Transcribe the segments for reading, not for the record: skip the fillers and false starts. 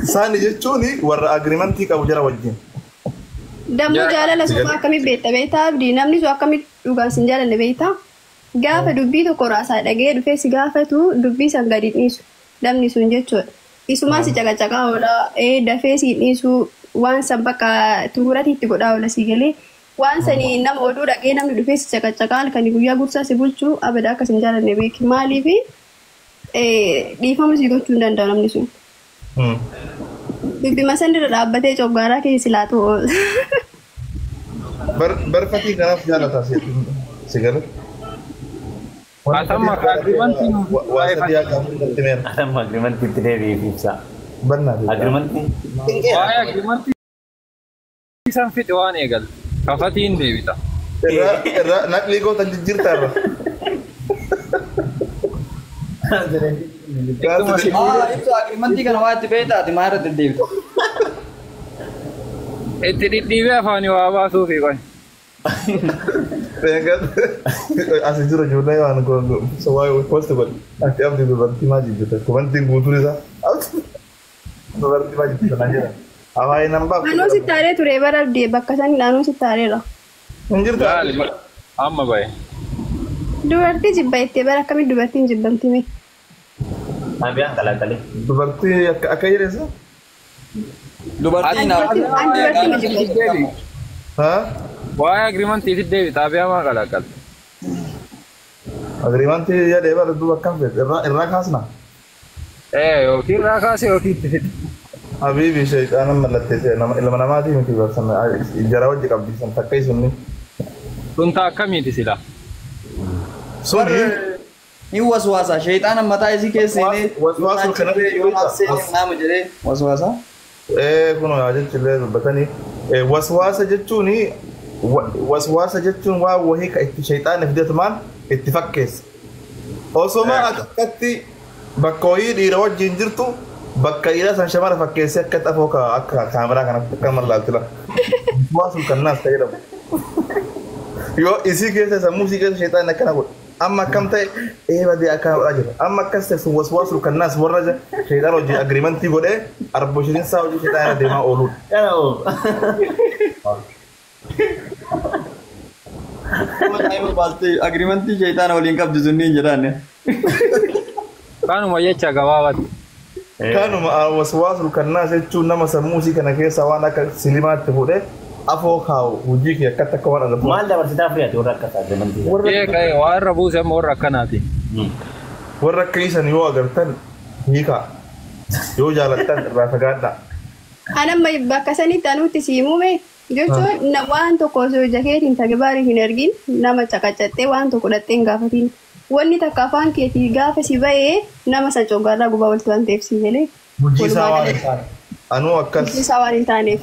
Saani jechuuni warra agreementii qabu jara wajjin. Dammu jaalala suma akkamii beektaa abdii namni sun akkamii dhugaan sin jaalanne beektaa gaafa dubbii tokko raasaa dhagee dhufee si gaafatu dubbii san gadi dhiisu namni sun jechuudha. Isumaa si caqacaqaa oola dafee si dhiisu waan san bakka tuurati itti godhaa oola si galee waan sanii nama oduu dhagee namni dhufee si caqacaqaa halkanii guyyaa gursaa si bulchuu abada akka sin jaalanne beeki maaliif dhiifama si gochuu hin danda'u namni sun. Bibbi masandirra dhaabbatee coggaaraa keessa laatu barfatii kanaaf jaalataa si galee. Atamma agreementiin Atamma agreementiin itti deebi'eef ibsa. Agreementiin. Waa'ee agreementii isaan fide waan eegal kafatiin deebita. Irra naqlii goota jijjiirtaa irra. Ibsa agreementii kana waa itti beektaati maa irratti deebita. Itti dhidhiibee afaanii waa baasuufi qoy. Asii jira ijoollee waan waa'ee posti godhe ati abdii dubartii maa jibbite kubantiin guutuun isaa dubartii maa jibbite naan jedhan hawaayee nan baaf. Naannoo sittaaree ture bara abdii bakka sanii naannoo sittaareera. Hin jirta. Amma baye. Dubartii jibba ittee bara akkamii dubartiin jibbamti mee? Abiyaan qalaqalee. Dubartii akka jedheessa? Dubartiin haa? Waa'ee agreementii itti deebita abiyaa maa qalaqal. Agreementii jedhee bara duuba akkam fedhe irraa kaasna. Yookiin irraa kaase yookiin itti fide. Habiibi shayxaanan mallatteessee ilma namaatii miti barsan jara wajji qabdiisan takka isunni. Sunta akkamiiti sila? Suni ni waswaasa shayxaanan mataa isii keessee waswaasa kanatti yoo nama jedhee waswaasa. Kun jechuullee dubbatanii waswaasa jechuuni. Waswaasa jechuun waa wahii ka itti shayxaanni fidatu maal itti fakkeessa. Osoma akkatti bakka wayii dhiira wajjin jirtu bakka dhiira san shamara fakkeessee akka xafoo akka kaameraa kanatti akka mallaaltila. Waswaasun kan naas fayyadamu. Yoo isii keessa sammuu isii keessa shayxaanni akkana godha. Amma akkam ta'e badee akka godhaa jira. Amma akkas ta'e sun waswaasun kan naas warra shayxaan hojii agreementii godhee arbooshiniinsaa hojii shayxaanaa deemaa ooluudha. Agreementii shayxaana waliin qabdu sunniin jedhaanne. Kanuma jecha gabaabatti. Kanuma waswaasul kannaas jechuun nama sammuu isii kana keessa waan akka silimaatti fuudhee afoo kaa'u hojii kee akkatti akka waan argatu. Maal dabarsitaa fudhate warra akkas agreementii. Waan irra buuse immoo warra akkanaati. Warra akka isan yoo agartan hiikaa yoo jaalattan irraa fagaadhaa. Anamma bakka sanitti anuutti siimume jechuun waan tokko osoo jakeetiin tagabaarii hin argin nama caqacattee waan tokko dhattee hin gaafatiin wanni takka afaan keetii gaafa si ba'ee nama san coggaarraa gubaa walti waan ta'eef si galee. Hojii isaa waan hin taane. Anuu akkas. Hojii isaa waan hin taaneef.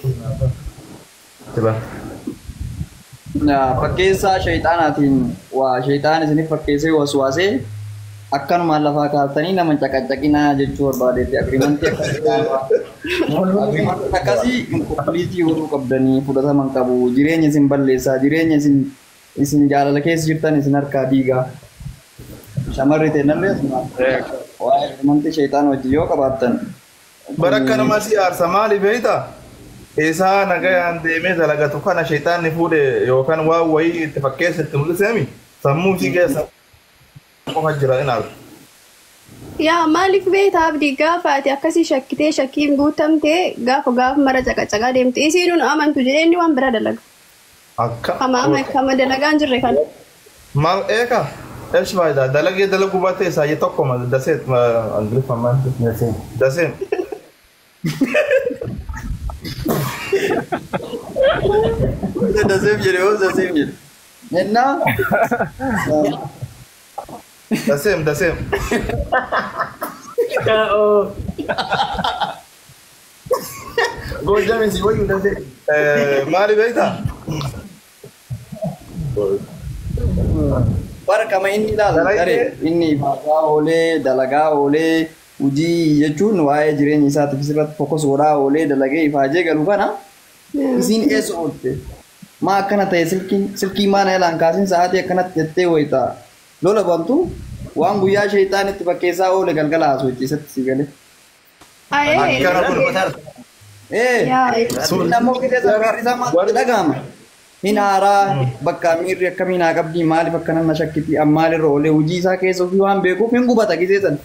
Fakkeessaa shayxaanaatiin waa shayxaan isiniif fakkeessee waswaasee akkanumaan lafaa kaastanii nama caqacaqinaa jechuu barbaadeetti agreementii akkasii inkompiliitii hodhuu qabdanii fudhataman qabu jireenya isin balleessaa jireenya isin jaalala keessa jirtan isin harkaa diigaa shamarri ta'ennallee waa'ee agreementii shayxaan wajjin yoo qabaattan. Bara akka nama si aarsa maali beektaa? Isaa nagayaan deemee dalagatu kana shayxaanni fuudhe yookaan waa wayii itti fakkeessetti mul'iseemi sammuu isii keessa. Qofa jira inaal. Yaa maaliif beektaa abdii gaafa ati akkasii shakkitee shakkiin guutamtee gaafa mara caqacaqaa deemte isiin amantu jedhee inni waan bira dalaga. Akka. Kama dalagaa hin jirre kan. Maal eeka? Eesh faayidaa dalagee dalaguu baatee isaayee tokkoma daseet angiliffaan maal daseen. Daseem jedhee hoo daseem jedhe. Ennaa. The same. Go James, what you does it? Mali beita. Bara kama inni inni dalagaa oolee hojii jechuun waa'ee jireenya isaatiif irratti fokus godhaa oolee dalagee ifaajee galu kana isiin eessa oolte maa akkana ta'e silkii maana elaan kaasin sa'aatii akkanatti jettee wayitaa lola bantu waan guyyaa shayxaan itti fakkeessaa oole galgala haasoo ciisatti si galee. Ayee. Sun ammoo qixee sararri isaa maal dhagahama? Hin aaraa bakka miirri akkamiin haa qabdi maaliif akka nama shakkiti maalirra oolee hojii isaa keessa ofii waan beekuuf hin gubata gisee san.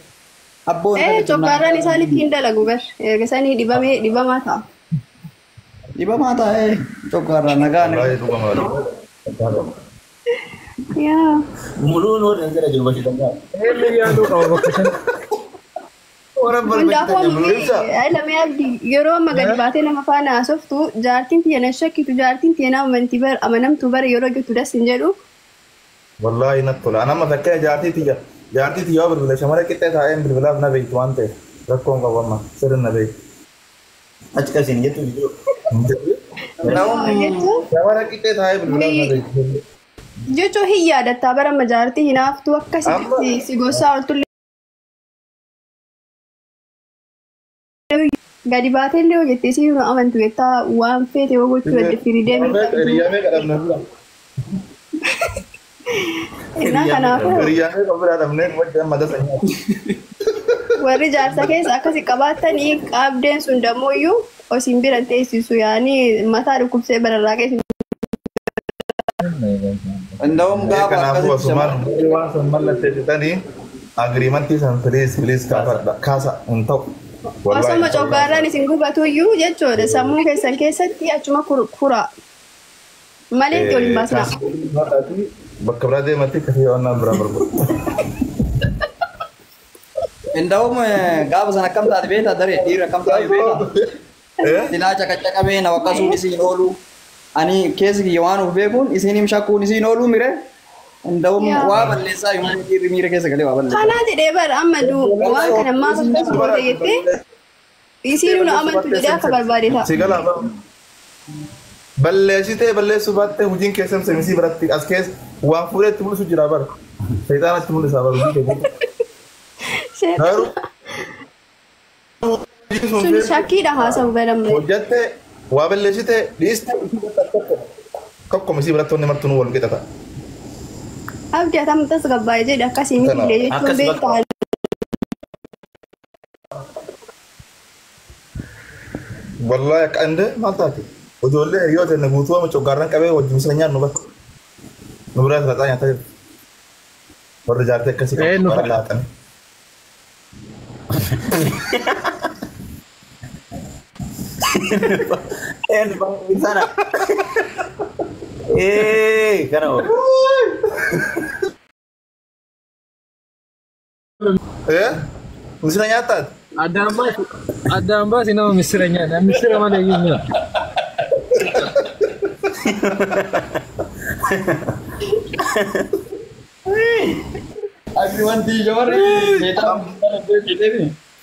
Abboon Cokkaarraan isaanitti hin dalagu bar. Ergasanii dhibamaa ta'a. Dhibamaa taa'ee cokkaarraan nagaan. Yaa. Muluun hojii jira jiru bashi dangaa. Lamee abdii yeroo amma gadi baatee nama faana haasoftu jaartiin tiyya na shakkitu jaartiin tiyya na amanamtu bara yeroo jettu das hin jedhu. Wallaahi natti tola. Anamma fakkee jaartii tiyya yoo bilbila shamara qixxee taa'een bilbilaaf na beektu waan ta'eef rakkoon qabu amma sirri na beektu. Achi kasiin jettu jiru. Shamara qixxee taa'ee bilbilaaf na beektu. Jechuun hin yaadatta bara amma jaartii hinaaftuu akkasitti si gosaa oltullee. Gadi baatee illee hojjettee si nu amantu jettaa waan feete yoo gochuu adda firii deemee. Hiriyaamee kadhabna dura. Innaa kanaafuu Hiriyaamee kan biraa dhabnee wajjin madasa nyaatu. warri jaarsa keessa akkasi qabaatanii qabdeen sun damooyyuu osiin bira teessisu yaanii mataa dhukkubsee bararraa keessa. Ndawum gaafa Kanaafuu asumaan waan san mallatteessitanii agriimantii san filiis kaasa hin ta'u. Osoma coggaarraan isin gubatuyyuu jechuudha sammuu keessan keessatti achuma kuraa malee itti waliin baasnaa. Bakka biraa deematti kasii waan biraa barbaadu. Ndawum gaafa san akkam taate beektaa daree dhiira akkam taate beektaa. Silaa caqacaqabee na wakkasuun isiin oolu ani keessi kiyya waan of beekuun isiin shakkuun isiin oolu mire. Ndawum waa balleessaa yommuu dhiirri miira keessa galee waa balleessaa. Kanaa jedhee bara amma waan kana maaf akkasii goote jettee isiin nu amantu jedhee akka barbaade ta'a. Si galaafaa balleessitee balleessuu baattee hojiin keessan semisii biratti as keessa waan fuudhee itti mul'isu jira bara. Seetaan itti mul'isa bara hojii keessatti. Garuu Sun shakkiidha haasa'u baramee. hojjattee waa balleessitee dhiiste tokko misii biratti wanni martuu nu wal qixata. Abdii atam tas gabbaa'ee jedhe akkasii miti illee jechuun beektaa. Wallahi akka ande maal taate ijoollee yoo ta'e guutuu amma coggaarraan qabee wajjin misira nyaannu bakka nu biraa salaxaa nyaataa jirtu warra jaartee akkasii qabu warra laatan. Sana. Kana oo. Misira nyaataa Addaan baasi nama misira nyaata. Misira malee iyyuu nyaata. Agriimantii ijoollee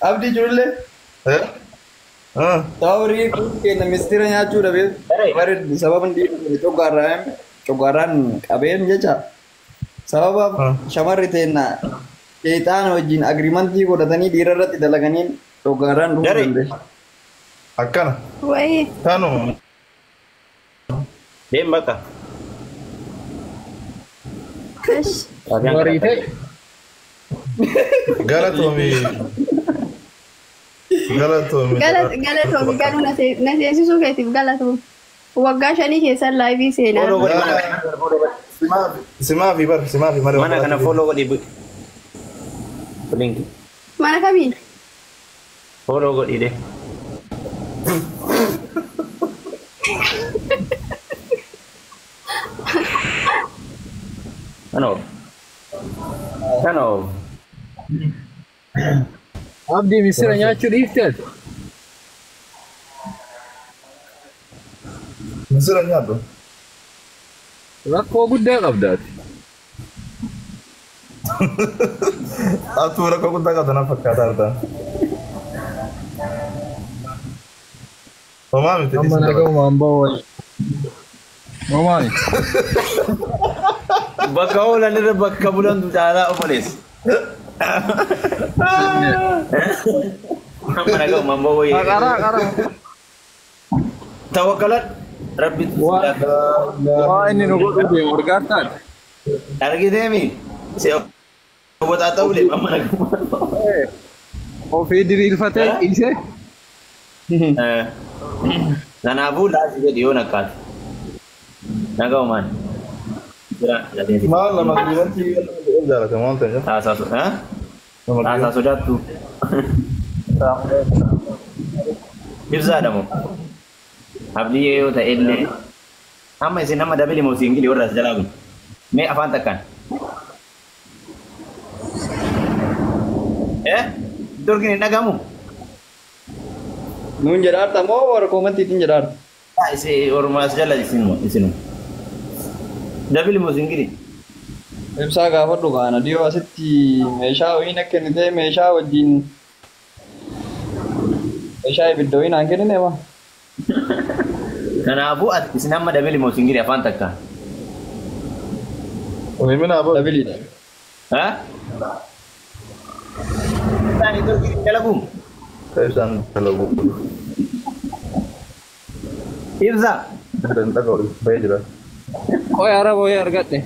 abdii ijoollee. Tawrii kun kenna mistira nyaachuu dhabeef bari sababa dhiirri coggaarraan qabeen jecha sababa shamarri teenna sheexaana wajjin agriimantii godhatanii dhiira irratti dalaganiin coggaarraan dhufuu dandeessu. akkana Wayii. taanu Deem bakka. Esh. Warii ta'e. galatoomi Galatoomi garuu na seensisuu keetiif galatoomi. Waggaa 5 keessan laayivii seenaa. simaa fi malee Mana kana follow godhi. Link. Mana kamiin? Follow godhi deh. Kano. Abdii misira nyaachuu dhiifteet. misira nyaadhu Rakkoo guddaa qabdaati. atu rakkoo guddaa qabda na fakkaataa argaa homaa miti Amma nagahumaan ba'oo. Homaani. Bakka oolan irra bakka bulantu caalaa obbolees. Amma nagahumaan ba'oo. Qaraa. Tawakkalan Rabbi. Waa inni nu godhu deemu argaataadha. Argiteemi. Si wata ta'uu amma nagahumaan ba'oo. Ofii diriirfatee dhiisee. Kanaafuu laasii gadi yoo nakkaate. Naga uumaan. Jira jabeeti. Maal lama agreementii jaalata maal ta'e? Taasaa sodaattu. Ibsaadha moo? Abdii yoo ta'e illee amma isin nama dabali moo siingilii warra as jalaa kun? Mee afaan takkaan? Dorgin hin dhagamu? Nuun jedhaarta moo warra koomantiitiin jedhaarta? Isi orma as jala isinu. Dabali moo siingilii? Ibsaa gaafadhu kaana dhiyoo asitti meeshaa ho'iin akka inni ta'e meeshaa wajjin meeshaa ibidda ho'iin aan kennine maa? Kanaafuu ati isin amma dabali moo siingilii afaan takkaan? Himina aboo. Dabiliidha. Isaan dorgin dalaguun? Isaan dalagu. Ibsa. Dan tak kau bayar jelas. Oy arab oy argatte.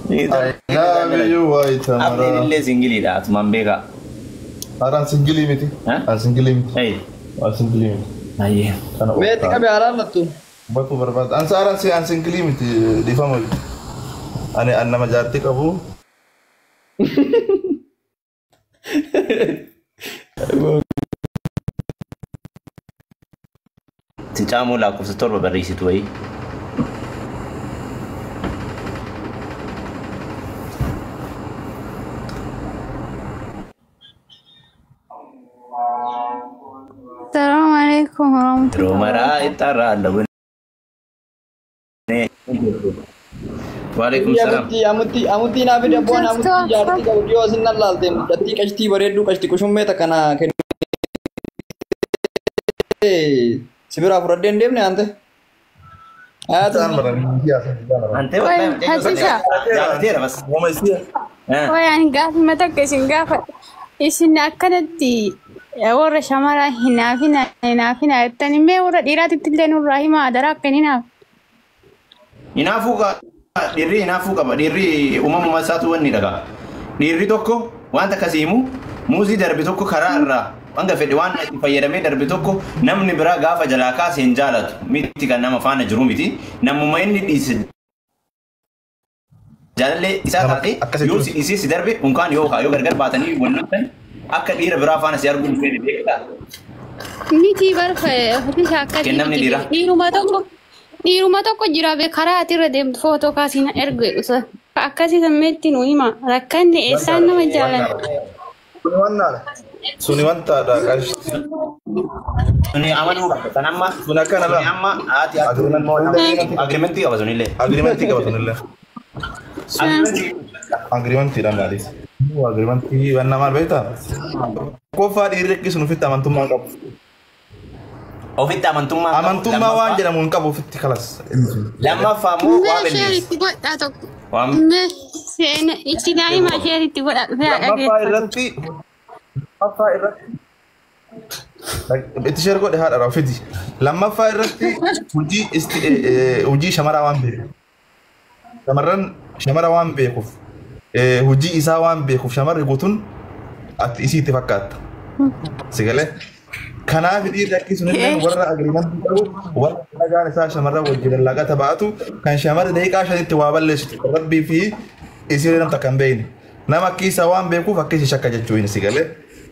I love you, white Abdi Tamara. illee singiliidha asumaan beekaa. Aran singgili miti. An singgili miti. Hey. An singgili miti. Ayyee. Kana Meetti qabe haaraan lattu. Batu barbaad. An sekarang si an singgili miti di family. Ane an nama jati kabu. Si caamu lakkoofsa torba barreessitu wayii. Assalamualaikum warahmatullahi Romaraa ittaarraa allawwan. Waalaikumsalam. Amutti naaf dabboon amutti jaartii qabu dhiyoo isin nan laalteen jattii qashtii bareedduu qashtii qushummee takka naa kennee sibiraa fudhadhee hin deemne ante. An barang biasa. Ante Hasisa. jaallateera bas. Mama isia. Waan gaafuma takka isin gaafa isin akkanatti warra shamaraa hinaafina jettanii mee warra dhiiraatitti illee nurraa himaa adaraa akka hinaaf. Hinaafuu dhiirri hinaafuu qaba. Dhiirri uumamuma isaatu wanni dhagaa. Dhiirri tokko wanta akkasii himu muuzii darbe tokko karaa irraa wanga fedhe waan itti fayyadamee darbe tokko namni biraa gaafa jalaa kaasee hin jaalatu. Miti kan nama faana jiru miti. Namuma inni dhiise jaalallee isaa taate yoo si dhiisee si darbe unkaan yoo gargar baatanii wannan ta'e akka dhiira biraa faana si arguu hin fedhe beektaa. Miti barfa ofisa akkasii. Kennamni dhiiraa. Dhiiruma tokko jira be karaa ati irra deemtu footoo kaasiin ergu akkasii sammeetti nu hima rakkanne eessaan nama jaalan. Suni wanta ada kashi. Suni amanuu qaba. Kan amma Suni akkana suni la. amma haati agreementii qaba sunillee. Agreementii qaba sunillee. Agreementii dhaan maalis. Agreementii waan namaan beektaa? Qofa dhiirri akkasuma ofitti amantummaa qabu. Ofitti amantummaa qabu. Amantummaa waan jedhamu hin qabu ofitti kalas. Lammaffaa immoo waa Isheen balleessu. itti godhaa tokko. Waan Itti daa'ima isheen itti godhaa Lammaffaa irratti itti shar godhe haadha raafiti. Lammaffaa irratti hojii shamaraa waan beekuuf. Shamarran shamara waan beekuuf. Hojii isaa waan beekuuf shamarri guutuun ati isii itti fakkaata. Sigalee. Kanaaf dhiirri akkasumallee warra agreementii qabu warra dhagaan isaa shamarran wajjin laaqata baatu kan shamarri daqiiqaa shanitti waa balleessitu rabbii fi isii namta kan beeyne. Nama akkisa waan beekuuf akkasi shakka jechuun sigalee.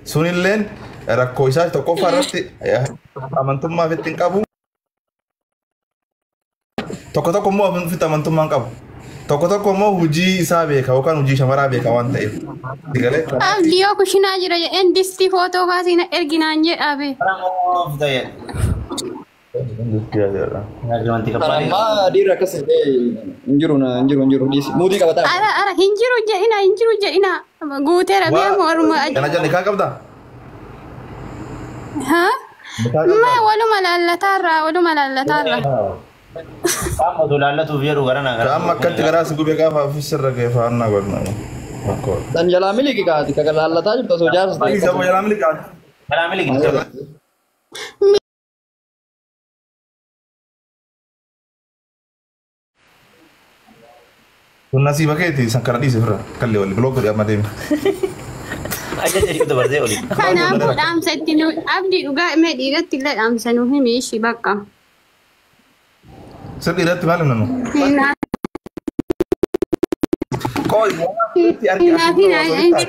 Sunilleen rakkoo isaa tokkoffaa irratti amantummaa ofitti hin qabu. Tokko tokko immoo ofitti amantummaa hin qabu. Tokko immoo hojii isaa beeka yookaan hojii shamaraa beeka waan ta'eef. Sigalee. Abdiyoo kushinaa jira jedheen distii footoo kaasiin erginaan jedhaabe. of ta'e. Agreementii qabbanii. Amma dhiirri akkas hin jiru dhiisi. Muutii qabataa. Ara hin jiru jedhina guuteera beemu warruma Kana jalli kaa qabdaa? haa waluma laallataarra. Amma dolaallatuuf jedhu garana gara. Amma akkatti garaa si gubee gaafa ofisirra ga'e faannaa godhna. Dan jalaa miliki kaati ka laallataa jirtu osoo jaarsa. Isa boo jalaa miliqaa. Karaa miliqni jira. Kun nasiba keeti san kana dhiise firra kalli wal block godhe amma deemi. Aja jadi udah berarti oli. Kanaafuu dhaamsa itti nu abdii dhugaa himee dhiigatti illee dhaamsa nu himi ishii bakka. Sirri irratti maal himna nu? Hinaa Qoy. hinaa